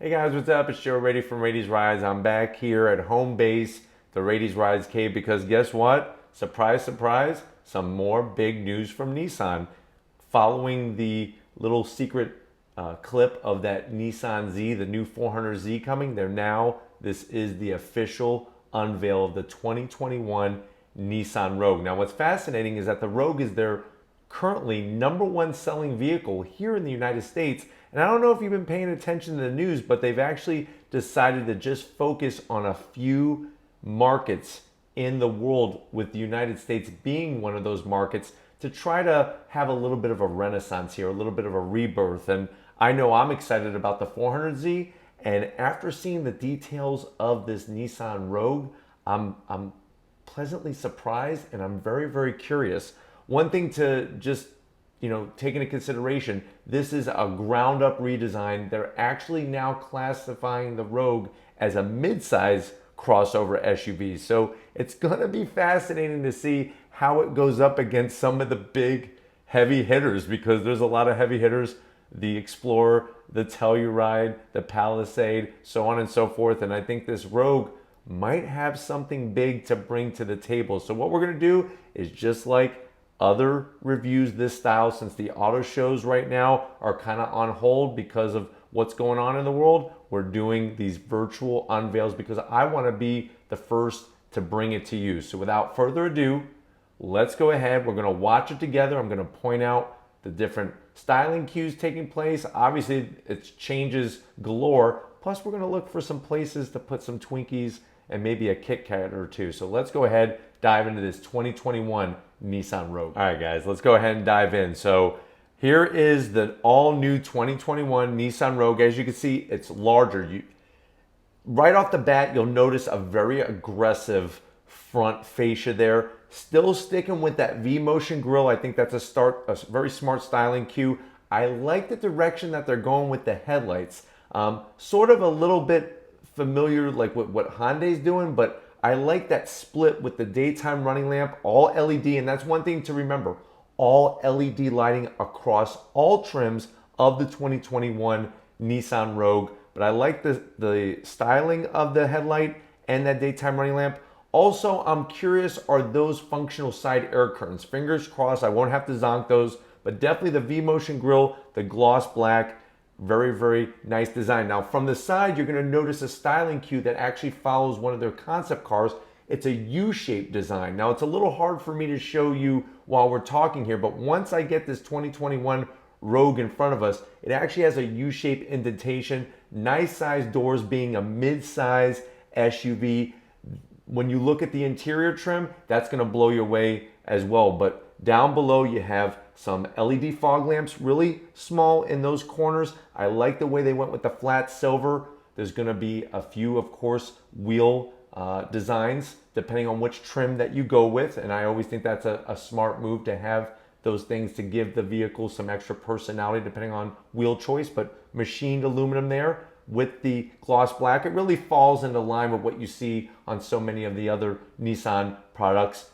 Hey guys, what's up? It's Joe Rady from Rady's Rides. I'm back here at home base, the Rady's Rides cave, because guess what? Surprise, surprise, some more big news from Nissan. Following the little secret clip of that Nissan Z, the new 400Z coming, this is the official unveil of the 2021 Nissan Rogue. Now what's fascinating is that the Rogue is their currently #1 selling vehicle here in the United States. And I don't know if you've been paying attention to the news, but they've actually decided to just focus on a few markets in the world, with the United States being one of those markets, to try to have a little bit of a renaissance here, a little bit of a rebirth. And I know I'm excited about the 400Z, and after seeing the details of this Nissan Rogue, I'm pleasantly surprised, and I'm very, very curious. One thing to just take into consideration, this is a ground up redesign. They're actually now classifying the Rogue as a mid-size crossover SUV. So it's gonna be fascinating to see how it goes up against some of the big heavy hitters, because there's a lot of heavy hitters: the Explorer, the Telluride, the Palisade, so on and so forth. And I think this Rogue might have something big to bring to the table. So what we're gonna do is, just like other reviews this style, since the auto shows right now are kind of on hold because of what's going on in the world, we're doing these virtual unveils because I want to be the first to bring it to you. So without further ado, let's go ahead. We're going to watch it together. I'm going to point out the different styling cues taking place. Obviously, it's changes galore. Plus, we're going to look for some places to put some Twinkies and maybe a Kit Kat or two. So let's go ahead, dive into this 2021 Nissan Rogue. All right, guys, let's go ahead and dive in. So here is the all-new 2021 Nissan Rogue. As you can see, it's larger. Right off the bat, you'll notice a very aggressive front fascia there. Still sticking with that V-motion grille. I think that's a very smart styling cue. I like the direction that they're going with the headlights. Sort of a little bit familiar like what Hyundai's doing, but I like that split with the daytime running lamp, all LED. And that's one thing to remember: all LED lighting across all trims of the 2021 Nissan Rogue. But I like the styling of the headlight and that daytime running lamp. Also, I'm curious, are those functional side air curtains? Fingers crossed I won't have to zonk those, but definitely the V-motion grille, the gloss black, very, very nice design. Now from the side, you're going to notice a styling cue that actually follows one of their concept cars. It's a U-shaped design. Now it's a little hard for me to show you while we're talking here, but once I get this 2021 Rogue in front of us, it actually has a U-shaped indentation. Nice size doors, being a mid-size SUV. When you look at the interior trim, that's going to blow you away as well. But down below, you have some LED fog lamps, really small in those corners. I like the way they went with the flat silver. There's going to be a few, of course, wheel designs depending on which trim that you go with. And I always think that's a smart move to have those things to give the vehicle some extra personality depending on wheel choice. But machined aluminum there with the gloss black, it really falls into line with what you see on so many of the other Nissan products.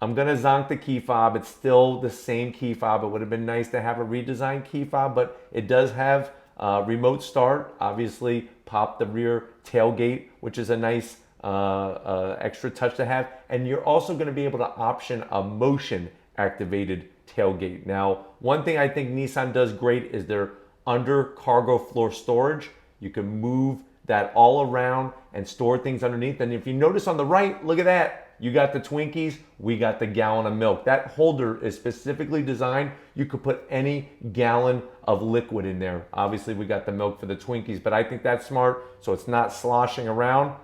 I'm gonna zonk the key fob. It's still the same key fob. It would have been nice to have a redesigned key fob, but it does have remote start. Obviously, pop the rear tailgate, which is a nice extra touch to have. And you're also gonna be able to option a motion activated tailgate. Now, one thing I think Nissan does great is their under cargo floor storage. You can move that all around and store things underneath. And if you notice on the right, look at that. You got the Twinkies, we got the gallon of milk. That holder is specifically designed. You could put any gallon of liquid in there. Obviously, we got the milk for the Twinkies, but I think that's smart, so it's not sloshing around.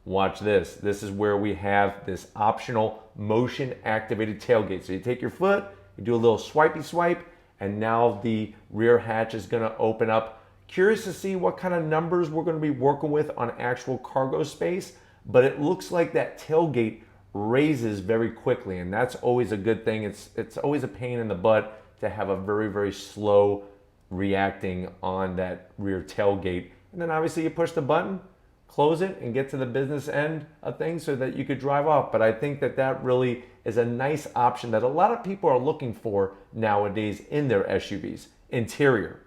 Watch this. This is where we have this optional motion-activated tailgate. So you take your foot, you do a little swipey swipe, and now the rear hatch is gonna open up. Curious to see what kind of numbers we're gonna be working with on actual cargo space, but it looks like that tailgate raises very quickly, and that's always a good thing. It's always a pain in the butt to have a very, very slow reacting on that rear tailgate. And then obviously you push the button, close it, and get to the business end of things so that you could drive off. But I think that that really is a nice option that a lot of people are looking for nowadays in their SUVs. Interior.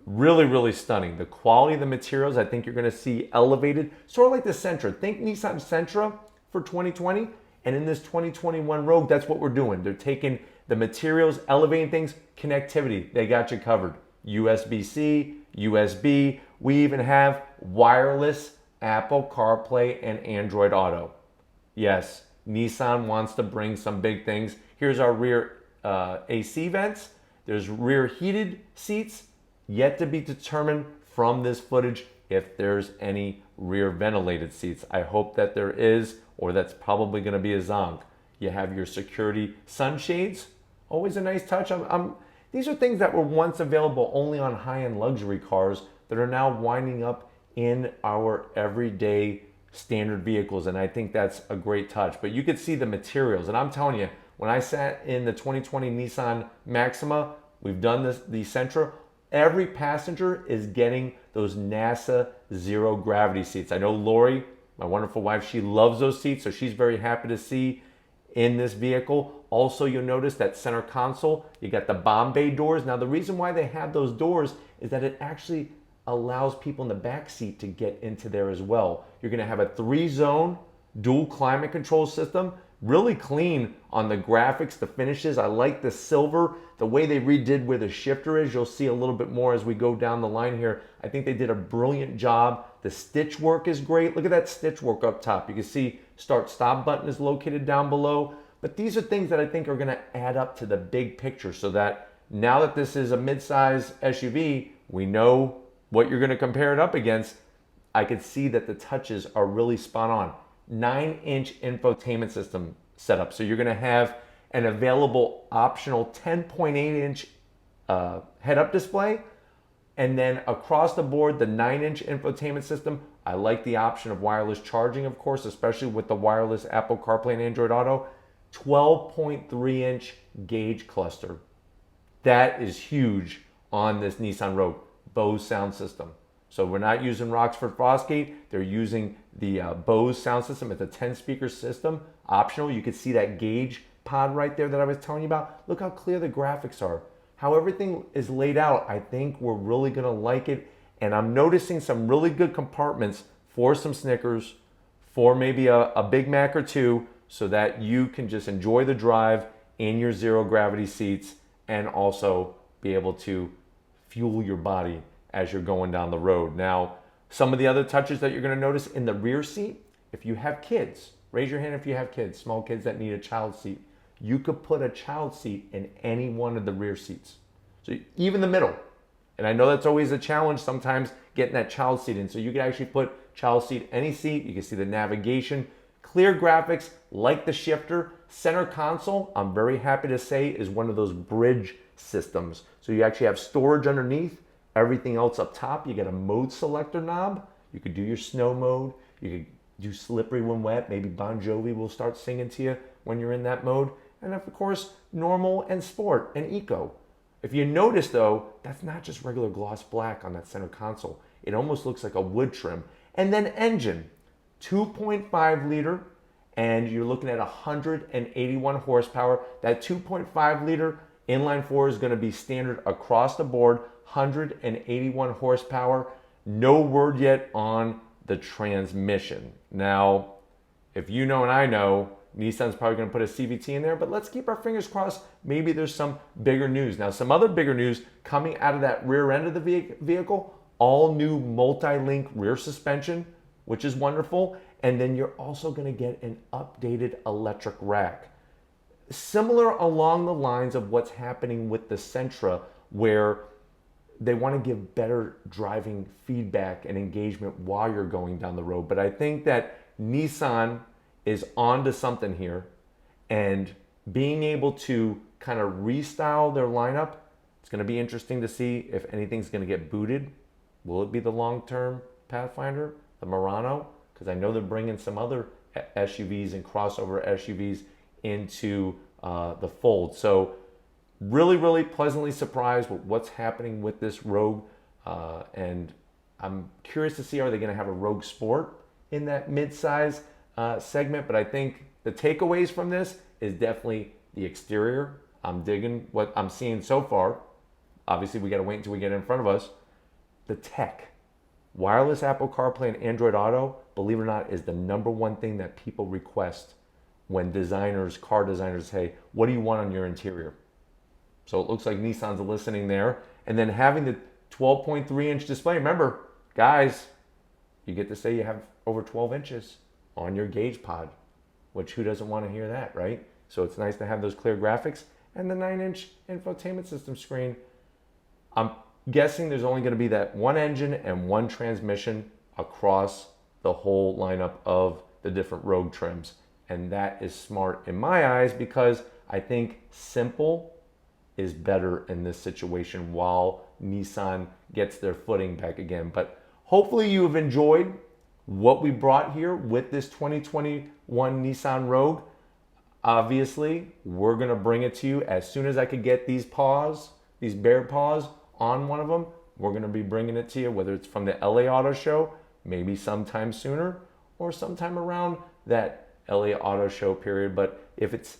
Really, really stunning. The quality of the materials, I think you're going to see elevated, sort of like the Sentra. Think Nissan Sentra for 2020, and in this 2021 Rogue, that's what we're doing. They're taking the materials, elevating things, connectivity. They got you covered. USB-C, USB. We even have wireless Apple CarPlay and Android Auto. Yes, Nissan wants to bring some big things. Here's our rear AC vents. There's rear heated seats. Yet to be determined from this footage if there's any rear ventilated seats. I hope that there is, or that's probably going to be a zonk. You have your security sunshades. Always a nice touch. These are things that were once available only on high-end luxury cars that are now winding up in our everyday standard vehicles, and I think that's a great touch. But you could see the materials, and I'm telling you, when I sat in the 2020 Nissan Maxima, we've done the Sentra, every passenger is getting those NASA zero gravity seats. I know Lori, my wonderful wife, she loves those seats, so she's very happy to see in this vehicle. Also, you'll notice that center console, you got the bomb bay doors. Now, the reason why they have those doors is that it actually allows people in the back seat to get into there as well. You're gonna have a 3-zone dual climate control system. Really clean on the graphics, the finishes. I like the silver, the way they redid where the shifter is. You'll see a little bit more as we go down the line here. I think they did a brilliant job. The stitch work is great. Look at that stitch work up top. You can see start stop button is located down below. But these are things that I think are gonna add up to the big picture so that now that this is a midsize SUV, we know what you're gonna compare it up against. I could see that the touches are really spot on. 9-inch infotainment system setup. So you're going to have an available optional 10.8-inch head-up display. And then across the board, the 9-inch infotainment system. I like the option of wireless charging, of course, especially with the wireless Apple CarPlay and Android Auto. 12.3-inch gauge cluster. That is huge on this Nissan Rogue. Bose sound system. So we're not using Rockford Fosgate. They're using the Bose sound system. It's a 10-speaker system, optional. You can see that gauge pod right there that I was telling you about. Look how clear the graphics are. How everything is laid out, I think we're really gonna like it. And I'm noticing some really good compartments for some Snickers, for maybe a Big Mac or two, so that you can just enjoy the drive in your zero gravity seats and also be able to fuel your body as you're going down the road. Now, some of the other touches that you're going to notice in the rear seat, if you have kids, raise your hand if you have kids, small kids that need a child seat. You could put a child seat in any one of the rear seats. So even the middle. And I know that's always a challenge sometimes getting that child seat in. So you could actually put child seat any seat. You can see the navigation, clear graphics, like the shifter. Center console, I'm very happy to say, is one of those bridge systems. So you actually have storage underneath. Everything else up top, you get a mode selector knob. You could do your snow mode. You could do slippery when wet. Maybe Bon Jovi will start singing to you when you're in that mode. And of course, normal and sport and eco. If you notice though, that's not just regular gloss black on that center console. It almost looks like a wood trim. And then engine, 2.5 liter, and you're looking at 181 horsepower. That 2.5 liter inline four is gonna be standard across the board. 181 horsepower. No word yet on the transmission. Now, if you know and I know, Nissan's probably going to put a CVT in there, but let's keep our fingers crossed. Maybe there's some bigger news. Now, some other bigger news coming out of that rear end of the vehicle, all new multi-link rear suspension, which is wonderful. And then you're also going to get an updated electric rack. Similar along the lines of what's happening with the Sentra, where they want to give better driving feedback and engagement while you're going down the road. But I think that Nissan is onto something here, and being able to kind of restyle their lineup, it's going to be interesting to see if anything's going to get booted. Will it be the long-term Pathfinder, the Murano? Because I know they're bringing some other SUVs and crossover SUVs into the fold. So really, really pleasantly surprised with what's happening with this Rogue. And I'm curious to see, are they going to have a Rogue Sport in that mid-size segment? But I think the takeaways from this is definitely the exterior. I'm digging what I'm seeing so far. Obviously, we got to wait until we get in front of us. the tech. Wireless Apple CarPlay and Android Auto, believe it or not, is the number one thing that people request when designers, car designers say, what do you want on your interior? So it looks like Nissan's listening there. And then having the 12.3-inch display. Remember, guys, you get to say you have over 12 inches on your gauge pod, which who doesn't want to hear that, right? So it's nice to have those clear graphics. And the 9-inch infotainment system screen. I'm guessing there's only going to be that one engine and one transmission across the whole lineup of the different Rogue trims. And that is smart in my eyes because I think simple is better in this situation while Nissan gets their footing back again. But hopefully you have enjoyed what we brought here with this 2021 Nissan Rogue. Obviously, we're going to bring it to you as soon as I could get these paws, these bare paws on one of them. We're going to be bringing it to you, whether it's from the LA Auto Show, maybe sometime sooner, or sometime around that LA Auto Show period. But if it's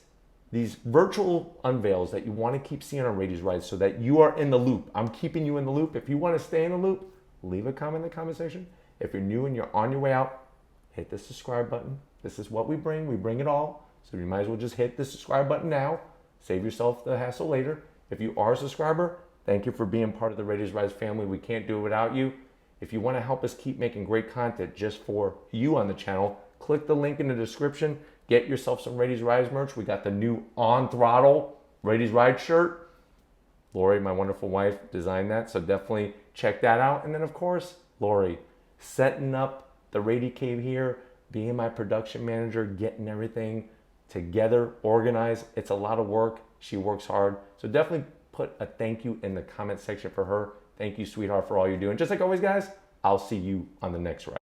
these virtual unveils that you want to keep seeing on Rady's Rides so that you are in the loop, I'm keeping you in the loop. If you want to stay in the loop, leave a comment in the comment section. If you're new and you're on your way out, hit the subscribe button. This is what we bring it all. So you might as well just hit the subscribe button now. Save yourself the hassle later. If you are a subscriber, thank you for being part of the Rady's Rides family. We can't do it without you. If you want to help us keep making great content just for you on the channel, click the link in the description. Get yourself some Rady's Rides merch. We got the new On Throttle Rady's Rides shirt. Lori, my wonderful wife, designed that. So definitely check that out. And then, of course, Lori, setting up the Rady Cave here, being my production manager, getting everything together, organized. It's a lot of work. She works hard. So definitely put a thank you in the comment section for her. Thank you, sweetheart, for all you're doing. Just like always, guys, I'll see you on the next ride.